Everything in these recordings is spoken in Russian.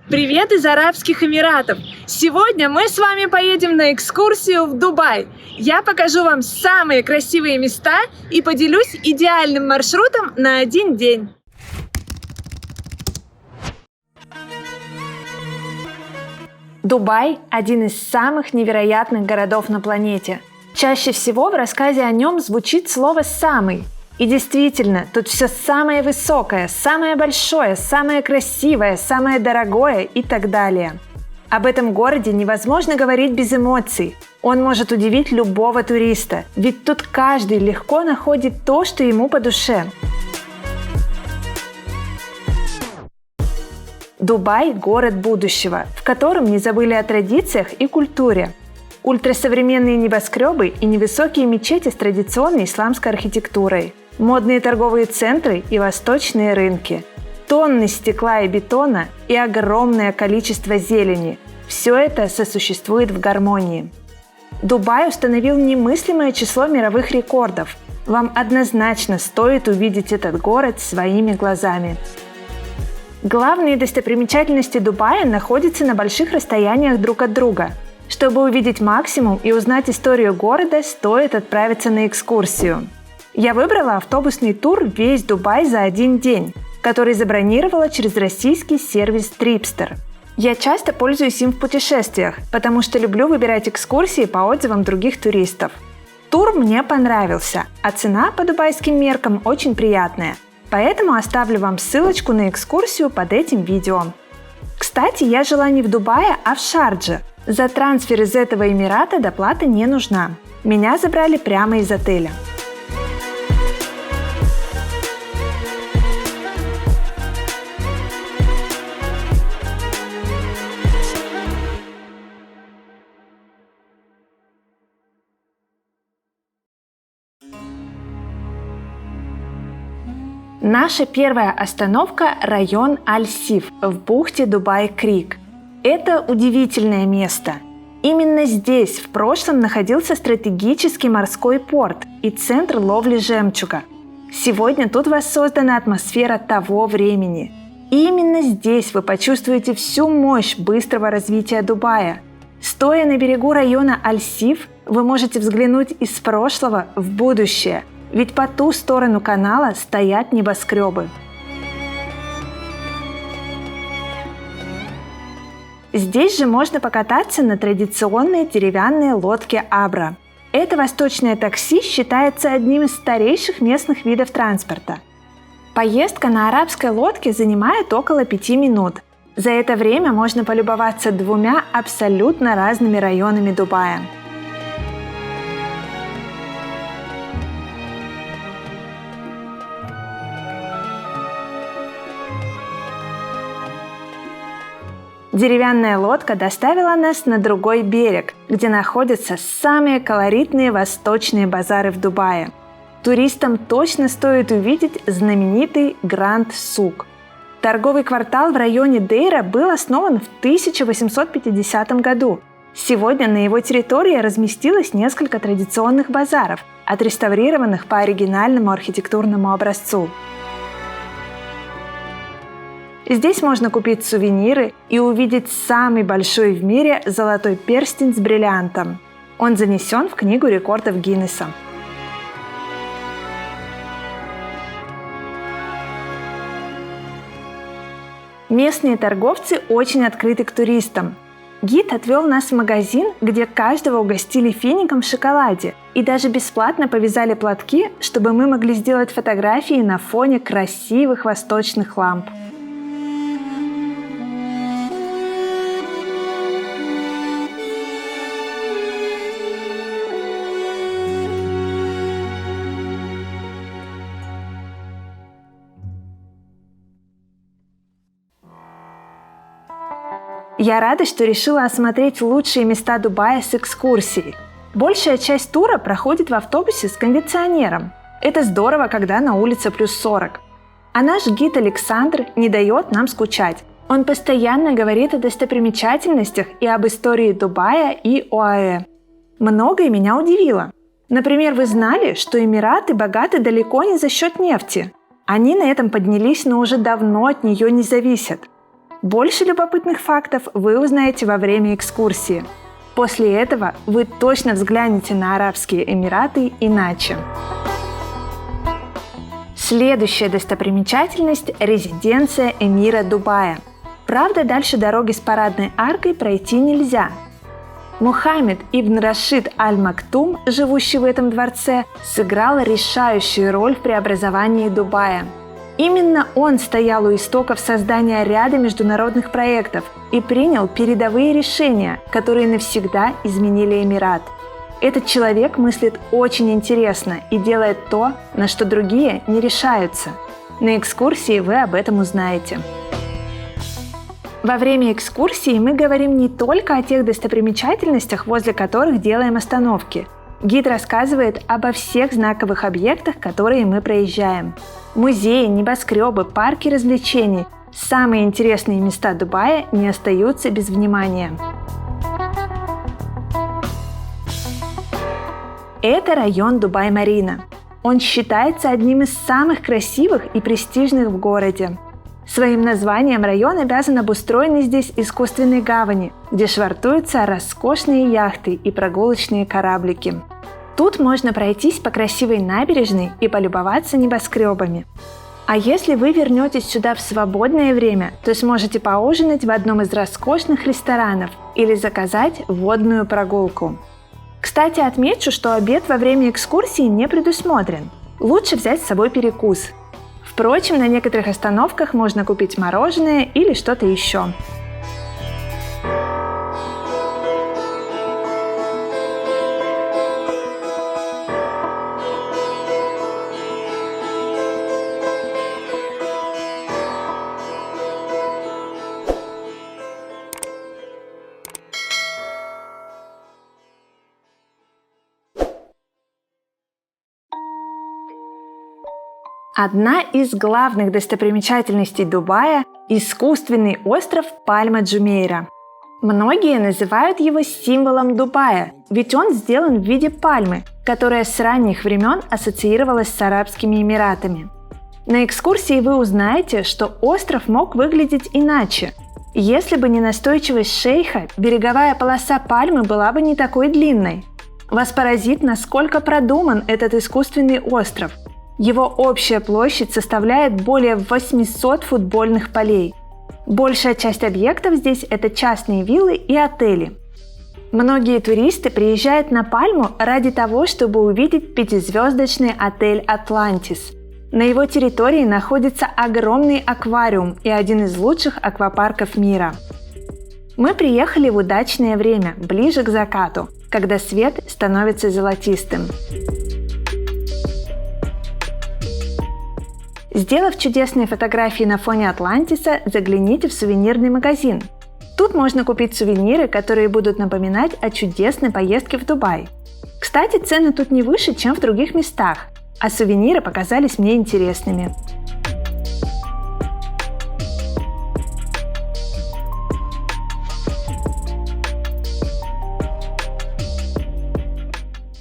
Привет из Арабских Эмиратов! Сегодня мы с вами поедем на экскурсию в Дубай. Я покажу вам самые красивые места и поделюсь идеальным маршрутом на один день. Дубай – один из самых невероятных городов на планете. Чаще всего в рассказе о нем звучит слово «самый». И действительно, тут все самое высокое, самое большое, самое красивое, самое дорогое и так далее. Об этом городе невозможно говорить без эмоций. Он может удивить любого туриста, ведь тут каждый легко находит то, что ему по душе. Дубай – город будущего, в котором не забыли о традициях и культуре. Ультрасовременные небоскребы и невысокие мечети с традиционной исламской архитектурой, модные торговые центры и восточные рынки, тонны стекла и бетона и огромное количество зелени – все это сосуществует в гармонии. Дубай установил немыслимое число мировых рекордов. Вам однозначно стоит увидеть этот город своими глазами. Главные достопримечательности Дубая находятся на больших расстояниях друг от друга. Чтобы увидеть максимум и узнать историю города, стоит отправиться на экскурсию. Я выбрала автобусный тур «Весь Дубай за один день», который забронировала через российский сервис Tripster. Я часто пользуюсь им в путешествиях, потому что люблю выбирать экскурсии по отзывам других туристов. Тур мне понравился, а цена по дубайским меркам очень приятная. Поэтому оставлю вам ссылочку на экскурсию под этим видео. Кстати, я жила не в Дубае, а в Шардже. За трансфер из этого Эмирата доплата не нужна. Меня забрали прямо из отеля. Наша первая остановка – район Аль-Сиф в бухте Дубай-Крик. Это удивительное место. Именно здесь в прошлом находился стратегический морской порт и центр ловли жемчуга. Сегодня тут воссоздана атмосфера того времени. И именно здесь вы почувствуете всю мощь быстрого развития Дубая. Стоя на берегу района Аль-Сиф, вы можете взглянуть из прошлого в будущее, ведь по ту сторону канала стоят небоскребы. Здесь же можно покататься на традиционной деревянной лодке Абра. Это восточное такси считается одним из старейших местных видов транспорта. Поездка на арабской лодке занимает около 5 минут. За это время можно полюбоваться двумя абсолютно разными районами Дубая. Деревянная лодка доставила нас на другой берег, где находятся самые колоритные восточные базары в Дубае. Туристам точно стоит увидеть знаменитый Гранд Сук. Торговый квартал в районе Дейра был основан в 1850 году. Сегодня на его территории разместилось несколько традиционных базаров, отреставрированных по оригинальному архитектурному образцу. Здесь можно купить сувениры и увидеть самый большой в мире золотой перстень с бриллиантом. Он занесен в Книгу рекордов Гиннесса. Местные торговцы очень открыты к туристам. Гид отвел нас в магазин, где каждого угостили фиником в шоколаде и даже бесплатно повязали платки, чтобы мы могли сделать фотографии на фоне красивых восточных ламп. Я рада, что решила осмотреть лучшие места Дубая с экскурсией. Большая часть тура проходит в автобусе с кондиционером. Это здорово, когда на улице плюс 40. А наш гид Александр не дает нам скучать. Он постоянно говорит о достопримечательностях и об истории Дубая и ОАЭ. Многое меня удивило. Например, вы знали, что Эмираты богаты далеко не за счет нефти? Они на этом поднялись, но уже давно от нее не зависят. Больше любопытных фактов вы узнаете во время экскурсии. После этого вы точно взглянете на Арабские Эмираты иначе. Следующая достопримечательность – резиденция эмира Дубая. Правда, дальше дороги с парадной аркой пройти нельзя. Мухаммед ибн Рашид аль-Мактум, живущий в этом дворце, сыграл решающую роль в преобразовании Дубая. Именно он стоял у истоков создания ряда международных проектов и принял передовые решения, которые навсегда изменили Эмират. Этот человек мыслит очень интересно и делает то, на что другие не решаются. На экскурсии вы об этом узнаете. Во время экскурсии мы говорим не только о тех достопримечательностях, возле которых делаем остановки. Гид рассказывает обо всех знаковых объектах, которые мы проезжаем. Музеи, небоскребы, парки развлечений – самые интересные места Дубая не остаются без внимания. Это район Дубай-Марина. Он считается одним из самых красивых и престижных в городе. Своим названием район обязан обустроенной здесь искусственной гавани, где швартуются роскошные яхты и прогулочные кораблики. Тут можно пройтись по красивой набережной и полюбоваться небоскребами. А если вы вернетесь сюда в свободное время, то сможете поужинать в одном из роскошных ресторанов или заказать водную прогулку. Кстати, отмечу, что обед во время экскурсии не предусмотрен. Лучше взять с собой перекус. Впрочем, на некоторых остановках можно купить мороженое или что-то еще. Одна из главных достопримечательностей Дубая – искусственный остров Пальма-Джумейра. Многие называют его символом Дубая, ведь он сделан в виде пальмы, которая с ранних времен ассоциировалась с Арабскими Эмиратами. На экскурсии вы узнаете, что остров мог выглядеть иначе. Если бы не настойчивость шейха, береговая полоса пальмы была бы не такой длинной. Вас поразит, насколько продуман этот искусственный остров. Его общая площадь составляет более 800 футбольных полей. Большая часть объектов здесь – это частные виллы и отели. Многие туристы приезжают на Пальму ради того, чтобы увидеть пятизвездочный отель «Атлантис». На его территории находится огромный аквариум и один из лучших аквапарков мира. Мы приехали в удачное время, ближе к закату, когда свет становится золотистым. Сделав чудесные фотографии на фоне Атлантиса, загляните в сувенирный магазин. Тут можно купить сувениры, которые будут напоминать о чудесной поездке в Дубай. Кстати, цены тут не выше, чем в других местах, а сувениры показались мне интересными.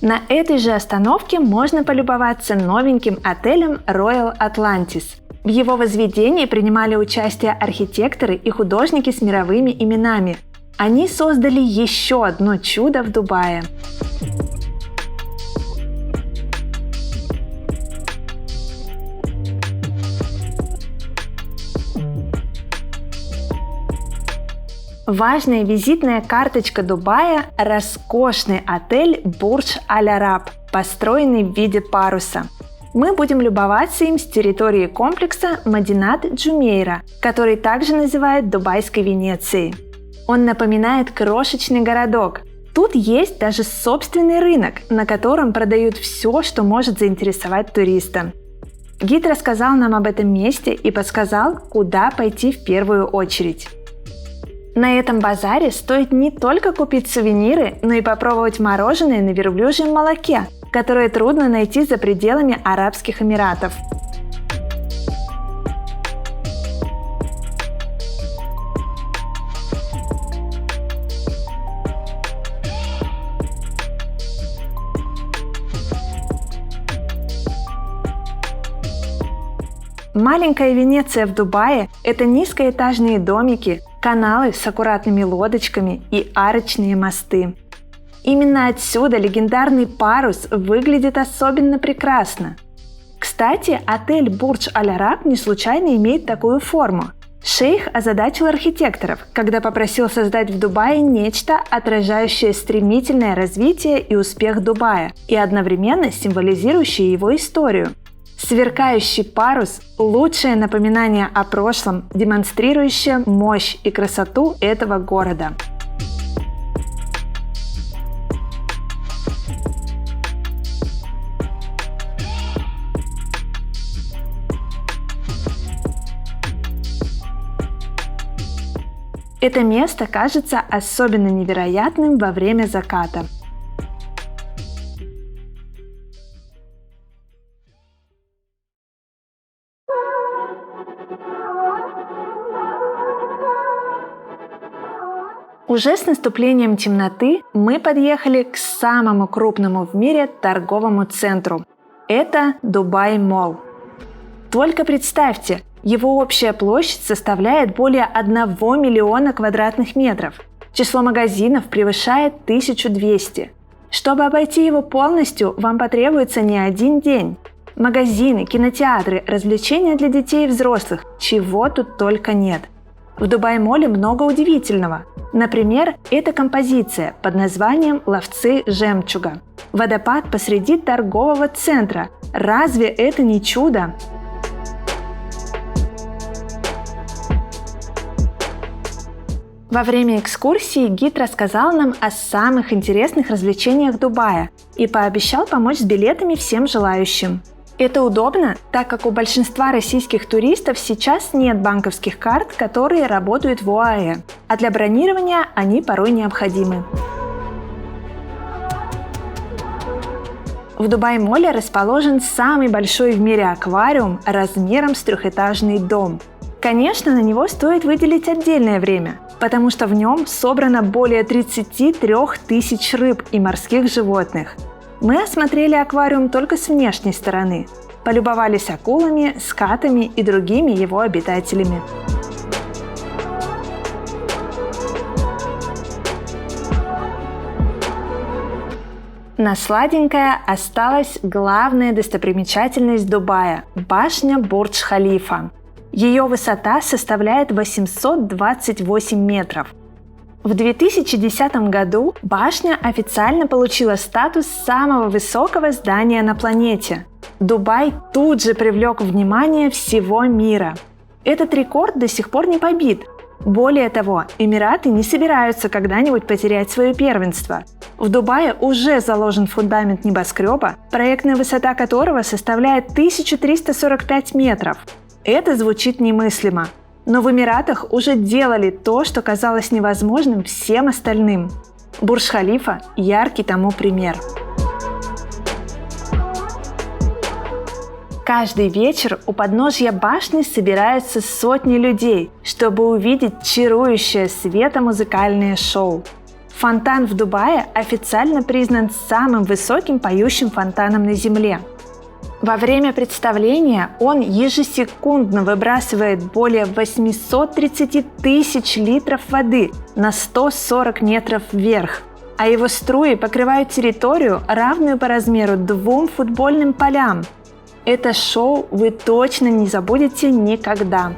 На этой же остановке можно полюбоваться новеньким отелем Royal Atlantis. В его возведении принимали участие архитекторы и художники с мировыми именами. Они создали еще одно чудо в Дубае. Важная визитная карточка Дубая – роскошный отель Бурдж Аль-Араб, построенный в виде паруса. Мы будем любоваться им с территории комплекса Мадинат Джумейра, который также называют Дубайской Венецией. Он напоминает крошечный городок. Тут есть даже собственный рынок, на котором продают все, что может заинтересовать туриста. Гид рассказал нам об этом месте и подсказал, куда пойти в первую очередь. На этом базаре стоит не только купить сувениры, но и попробовать мороженое на верблюжьем молоке, которое трудно найти за пределами Арабских Эмиратов. Маленькая Венеция в Дубае – это низкоэтажные домики, каналы с аккуратными лодочками и арочные мосты. Именно отсюда легендарный парус выглядит особенно прекрасно. Кстати, отель Бурдж Аль-Араб не случайно имеет такую форму. Шейх озадачил архитекторов, когда попросил создать в Дубае нечто, отражающее стремительное развитие и успех Дубая, и одновременно символизирующее его историю. Сверкающий парус – лучшее напоминание о прошлом, демонстрирующее мощь и красоту этого города. Это место кажется особенно невероятным во время заката. Уже с наступлением темноты мы подъехали к самому крупному в мире торговому центру. Это Дубай Молл. Только представьте, его общая площадь составляет более 1 миллиона квадратных метров. Число магазинов превышает 1200. Чтобы обойти его полностью, вам потребуется не один день. Магазины, кинотеатры, развлечения для детей и взрослых, чего тут только нет. В Дубай-молле много удивительного. Например, эта композиция под названием «Ловцы жемчуга». Водопад посреди торгового центра. Разве это не чудо? Во время экскурсии гид рассказал нам о самых интересных развлечениях Дубая и пообещал помочь с билетами всем желающим. Это удобно, так как у большинства российских туристов сейчас нет банковских карт, которые работают в ОАЭ, а для бронирования они порой необходимы. В Дубай-молле расположен самый большой в мире аквариум размером с трехэтажный дом. Конечно, на него стоит выделить отдельное время, потому что в нем собрано более 33 тысяч рыб и морских животных. Мы осмотрели аквариум только с внешней стороны, полюбовались акулами, скатами и другими его обитателями. На сладенькое осталась главная достопримечательность Дубая – башня Бурдж-Халифа. Ее высота составляет 828 метров. В 2010 году башня официально получила статус самого высокого здания на планете. Дубай тут же привлек внимание всего мира. Этот рекорд до сих пор не побит. Более того, Эмираты не собираются когда-нибудь потерять свое первенство. В Дубае уже заложен фундамент небоскреба, проектная высота которого составляет 1345 метров. Это звучит немыслимо. Но в Эмиратах уже делали то, что казалось невозможным всем остальным. Бурдж-Халифа – яркий тому пример. Каждый вечер у подножья башни собираются сотни людей, чтобы увидеть чарующее светомузыкальное шоу. Фонтан в Дубае официально признан самым высоким поющим фонтаном на Земле. Во время представления он ежесекундно выбрасывает более 830 тысяч литров воды на 140 метров вверх, а его струи покрывают территорию, равную по размеру 2 футбольным полям. Это шоу вы точно не забудете никогда.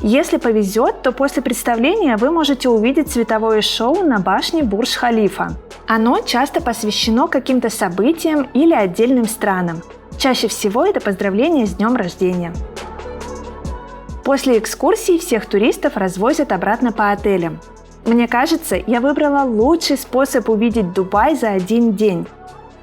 Если повезет, то после представления вы можете увидеть световое шоу на башне Бурдж-Халифа. Оно часто посвящено каким-то событиям или отдельным странам. Чаще всего это поздравление с днем рождения. После экскурсии всех туристов развозят обратно по отелям. Мне кажется, я выбрала лучший способ увидеть Дубай за один день.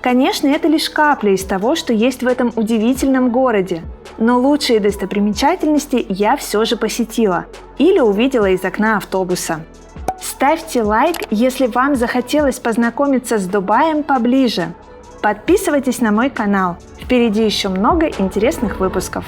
Конечно, это лишь капля из того, что есть в этом удивительном городе. Но лучшие достопримечательности я все же посетила или увидела из окна автобуса. Ставьте лайк, если вам захотелось познакомиться с Дубаем поближе. Подписывайтесь на мой канал. Впереди еще много интересных выпусков.